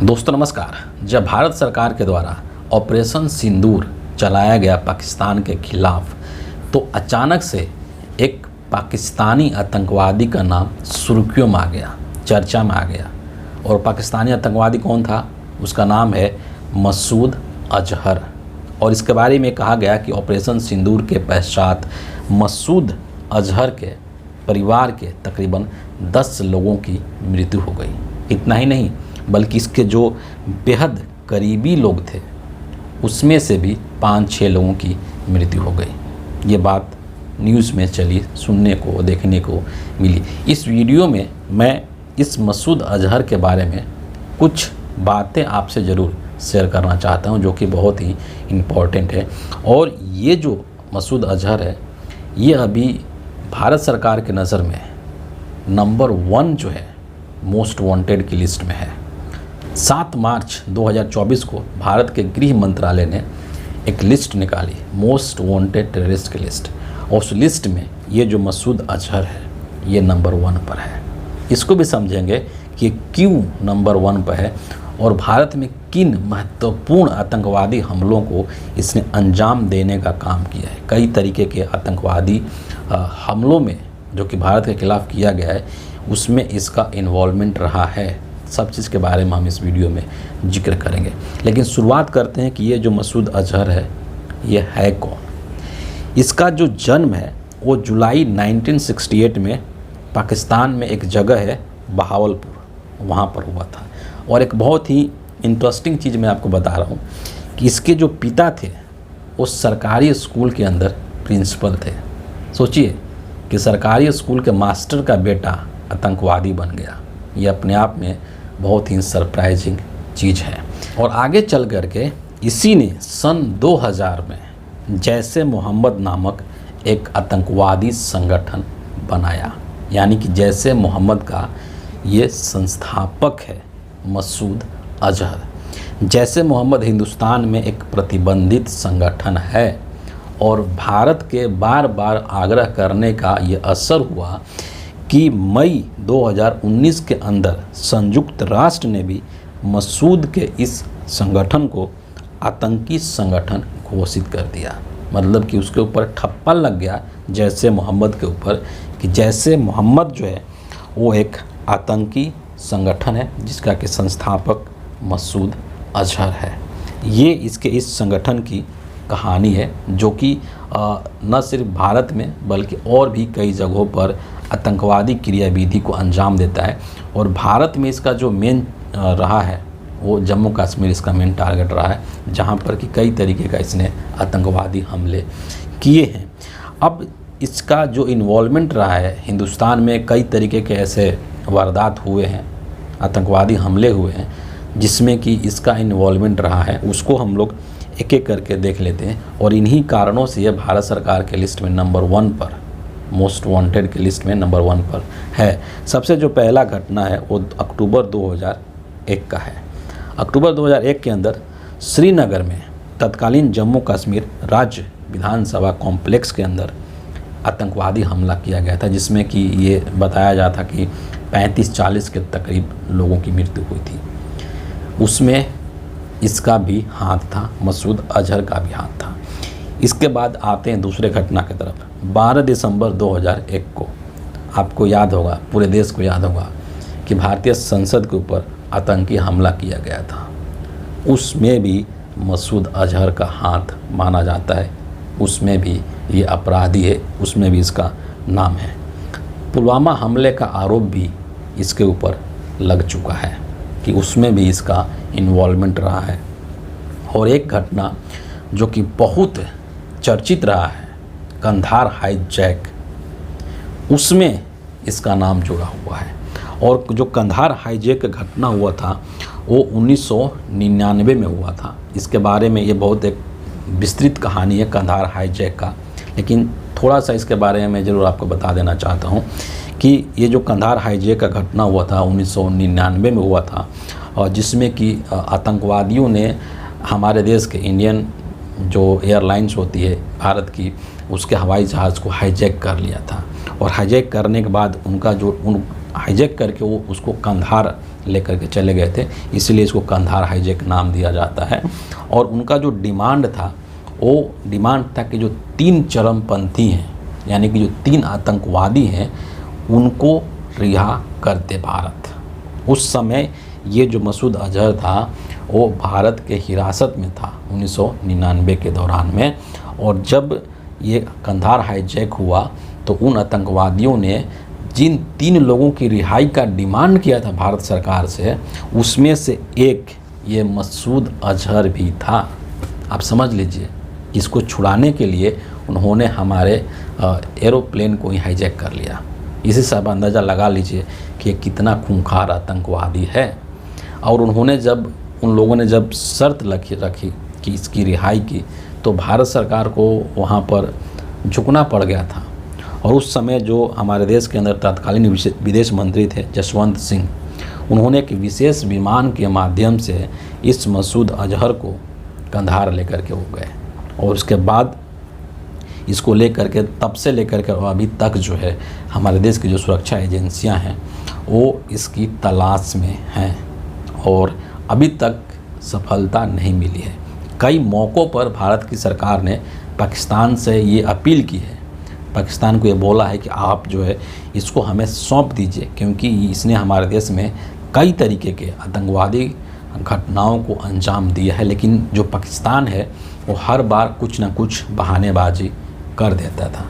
दोस्तों नमस्कार। जब भारत सरकार के द्वारा ऑपरेशन सिंदूर चलाया गया पाकिस्तान के खिलाफ, तो अचानक से एक पाकिस्तानी आतंकवादी का नाम सुर्खियों में आ गया, चर्चा में आ गया। और पाकिस्तानी आतंकवादी कौन था? उसका नाम है मसूद अजहर। और इसके बारे में कहा गया कि ऑपरेशन सिंदूर के पश्चात मसूद अजहर के परिवार के तकरीबन 10 लोगों की मृत्यु हो गई। इतना ही नहीं, बल्कि इसके जो बेहद करीबी लोग थे उसमें से भी 5-6 लोगों की मृत्यु हो गई। ये बात न्यूज़ में चली, सुनने को देखने को मिली। इस वीडियो में मैं इस मसूद अजहर के बारे में कुछ बातें आपसे ज़रूर शेयर करना चाहता हूं, जो कि बहुत ही इम्पॉर्टेंट है। और ये जो मसूद अजहर है, ये अभी भारत सरकार के नज़र में नंबर 1 जो है मोस्ट वांटेड की लिस्ट में है। 7 मार्च 2024 को भारत के गृह मंत्रालय ने एक लिस्ट निकाली, मोस्ट वांटेड टेररिस्ट की लिस्ट। और उस लिस्ट में ये जो मसूद अजहर है ये नंबर 1 पर है। इसको भी समझेंगे कि क्यों नंबर 1 पर है और भारत में किन महत्वपूर्ण आतंकवादी हमलों को इसने अंजाम देने का काम किया है। कई तरीके के आतंकवादी हमलों में जो कि भारत के खिलाफ किया गया है, उसमें इसका इन्वॉल्वमेंट रहा है। सब चीज़ के बारे में हम इस वीडियो में जिक्र करेंगे। लेकिन शुरुआत करते हैं कि ये जो मसूद अजहर है ये है कौन। इसका जो जन्म है वो जुलाई 1968 में पाकिस्तान में एक जगह है बहावलपुर, वहाँ पर हुआ था। और एक बहुत ही इंटरेस्टिंग चीज़ मैं आपको बता रहा हूँ कि इसके जो पिता थे वो सरकारी स्कूल के अंदर प्रिंसिपल थे। सोचिए कि सरकारी स्कूल के मास्टर का बेटा आतंकवादी बन गया। ये अपने आप में बहुत ही सरप्राइजिंग चीज़ है। और आगे चल कर के इसी ने सन 2000 में जैसे मोहम्मद नामक एक आतंकवादी संगठन बनाया। यानी कि जैसे मोहम्मद का ये संस्थापक है मसूद अजहर। जैसे मोहम्मद हिंदुस्तान में एक प्रतिबंधित संगठन है और भारत के बार बार आग्रह करने का ये असर हुआ कि मई 2019 के अंदर संयुक्त राष्ट्र ने भी मसूद के इस संगठन को आतंकी संगठन घोषित कर दिया। मतलब कि उसके ऊपर ठप्पा लग गया जैसे मोहम्मद के ऊपर कि जैसे मोहम्मद जो है वो एक आतंकी संगठन है जिसका कि संस्थापक मसूद अजहर है। ये इसके इस संगठन की कहानी है जो कि न सिर्फ भारत में बल्कि और भी कई जगहों पर आतंकवादी क्रियाविधि को अंजाम देता है। और भारत में इसका जो मेन रहा है वो जम्मू कश्मीर इसका मेन टारगेट रहा है, जहाँ पर कि कई तरीके का इसने आतंकवादी हमले किए हैं। अब इसका जो इन्वॉल्वमेंट रहा है, हिंदुस्तान में कई तरीके के ऐसे वारदात हुए हैं, आतंकवादी हमले हुए हैं जिसमें कि इसका इन्वॉल्वमेंट रहा है, उसको हम लोग एक एक करके देख लेते हैं। और इन्हीं कारणों से ये भारत सरकार के लिस्ट में नंबर 1 पर, मोस्ट वांटेड की लिस्ट में नंबर 1 पर है। सबसे जो पहला घटना है वो अक्टूबर 2001 का है। अक्टूबर 2001 के अंदर श्रीनगर में तत्कालीन जम्मू कश्मीर राज्य विधानसभा कॉम्प्लेक्स के अंदर आतंकवादी हमला किया गया था, जिसमें कि ये बताया जाता कि 35-40 के तकरीब लोगों की मृत्यु हुई थी। उसमें इसका भी हाथ था, मसूद अजहर का भी हाथ था। इसके बाद आते हैं दूसरे घटना की तरफ। 12 दिसंबर 2001 को आपको याद होगा, पूरे देश को याद होगा कि भारतीय संसद के ऊपर आतंकी हमला किया गया था। उसमें भी मसूद अजहर का हाथ माना जाता है, उसमें भी ये अपराधी है, उसमें भी इसका नाम है। पुलवामा हमले का आरोप भी इसके ऊपर लग चुका है कि उसमें भी इसका इन्वॉल्वमेंट रहा है। और एक घटना जो कि बहुत चर्चित रहा है, कंधार हाईजैक, उसमें इसका नाम जुड़ा हुआ है। और जो कंधार हाईजैक घटना हुआ था वो 1999 में हुआ था। इसके बारे में ये बहुत एक विस्तृत कहानी है कंधार हाईजैक का, लेकिन थोड़ा सा इसके बारे में मैं ज़रूर आपको बता देना चाहता हूँ कि ये जो कंधार हाईजैक का घटना हुआ था 1999 में हुआ था, और जिसमें कि आतंकवादियों ने हमारे देश के इंडियन जो एयरलाइंस होती है भारत की, उसके हवाई जहाज़ को हाईजैक कर लिया था। और हाईजैक करने के बाद उनका जो हाईजैक करके वो उसको कंधार लेकर के चले गए थे, इसलिए इसको कंधार हाईजैक नाम दिया जाता है। और उनका जो डिमांड था वो डिमांड था कि जो 3 चरमपंथी हैं, यानी कि जो 3 आतंकवादी हैं, उनको रिहा कर दे भारत। उस समय ये जो मसूद अजहर था वो भारत के हिरासत में था 1999 के दौरान में। और जब ये कंधार हाईजैक हुआ तो उन आतंकवादियों ने जिन 3 लोगों की रिहाई का डिमांड किया था भारत सरकार से, उसमें से एक ये मसूद अजहर भी था। आप समझ लीजिए, इसको छुड़ाने के लिए उन्होंने हमारे एरोप्लेन को ही हाईजैक कर लिया। इसी से आप अंदाज़ा लगा लीजिए कि ये कितना खूंखार आतंकवादी है। और उन्होंने जब उन लोगों ने जब शर्त रखी कि इसकी रिहाई की, तो भारत सरकार को वहाँ पर झुकना पड़ गया था। और उस समय जो हमारे देश के अंदर तत्कालीन विदेश मंत्री थे जसवंत सिंह, उन्होंने एक विशेष विमान के माध्यम से इस मसूद अजहर को कंधार लेकर के हो गए। और उसके बाद इसको लेकर के तब से लेकर के अभी तक जो है हमारे देश की जो सुरक्षा एजेंसियां हैं वो इसकी तलाश में हैं और अभी तक सफलता नहीं मिली है। कई मौक़ों पर भारत की सरकार ने पाकिस्तान से ये अपील की है, पाकिस्तान को ये बोला है कि आप जो है इसको हमें सौंप दीजिए, क्योंकि इसने हमारे देश में कई तरीके के आतंकवादी घटनाओं को अंजाम दिया है। लेकिन जो पाकिस्तान है वो हर बार कुछ ना कुछ बहानेबाजी कर देता था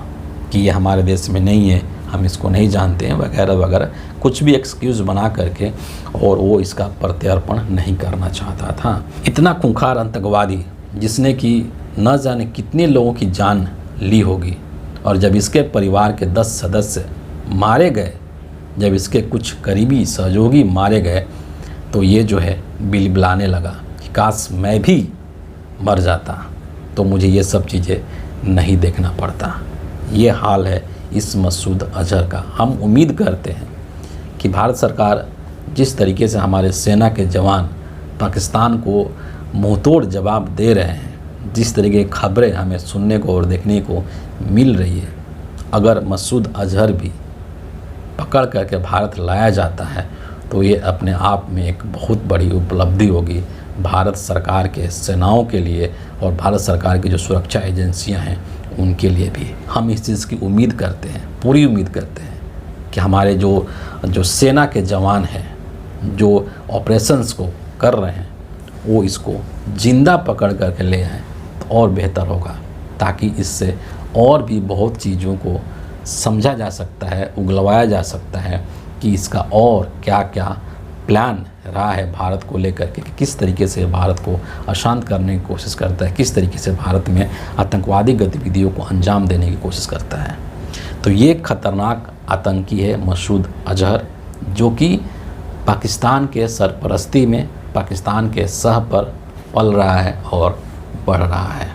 कि ये हमारे देश में नहीं है, हम इसको नहीं जानते हैं वगैरह वगैरह, कुछ भी एक्सक्यूज़ बना करके, और वो इसका प्रत्यर्पण नहीं करना चाहता था। इतना खूंखार आतंकवादी जिसने कि न जाने कितने लोगों की जान ली होगी, और जब इसके परिवार के 10 सदस्य मारे गए, जब इसके कुछ करीबी सहयोगी मारे गए, तो ये जो है बिलबिलाने लगा कि काश मैं भी मर जाता तो मुझे ये सब चीज़ें नहीं देखना पड़ता। ये हाल है इस मसूद अजहर का। हम उम्मीद करते हैं कि भारत सरकार जिस तरीके से हमारे सेना के जवान पाकिस्तान को मुंहतोड़ जवाब दे रहे हैं, जिस तरीके की खबरें हमें सुनने को और देखने को मिल रही है, अगर मसूद अजहर भी पकड़ करके भारत लाया जाता है तो ये अपने आप में एक बहुत बड़ी उपलब्धि होगी भारत सरकार के सेनाओं के लिए और भारत सरकार की जो सुरक्षा एजेंसियां हैं उनके लिए भी। हम इस चीज़ की उम्मीद करते हैं, पूरी उम्मीद करते हैं कि हमारे जो सेना के जवान हैं, जो ऑपरेशंस को कर रहे हैं, वो इसको जिंदा पकड़ करके ले आएँ तो और बेहतर होगा, ताकि इससे और भी बहुत चीज़ों को समझा जा सकता है, उगलवाया जा सकता है कि इसका और क्या क्या प्लान रहा है भारत को लेकर के, कि किस तरीके से भारत को अशांत करने की कोशिश करता है, किस तरीके से भारत में आतंकवादी गतिविधियों को अंजाम देने की कोशिश करता है। तो ये खतरनाक आतंकी है मसूद अजहर, जो कि पाकिस्तान के सरपरस्ती में पाकिस्तान के सह पर पल रहा है और बढ़ रहा है।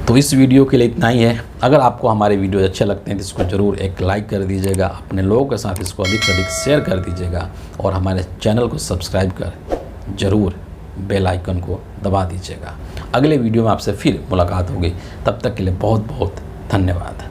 तो इस वीडियो के लिए इतना ही है। अगर आपको हमारे वीडियो अच्छे लगते हैं तो इसको ज़रूर एक लाइक कर दीजिएगा, अपने लोगों के साथ इसको अधिक से अधिक शेयर कर दीजिएगा, और हमारे चैनल को सब्सक्राइब कर ज़रूर बेल आइकन को दबा दीजिएगा। अगले वीडियो में आपसे फिर मुलाकात होगी, तब तक के लिए बहुत बहुत धन्यवाद।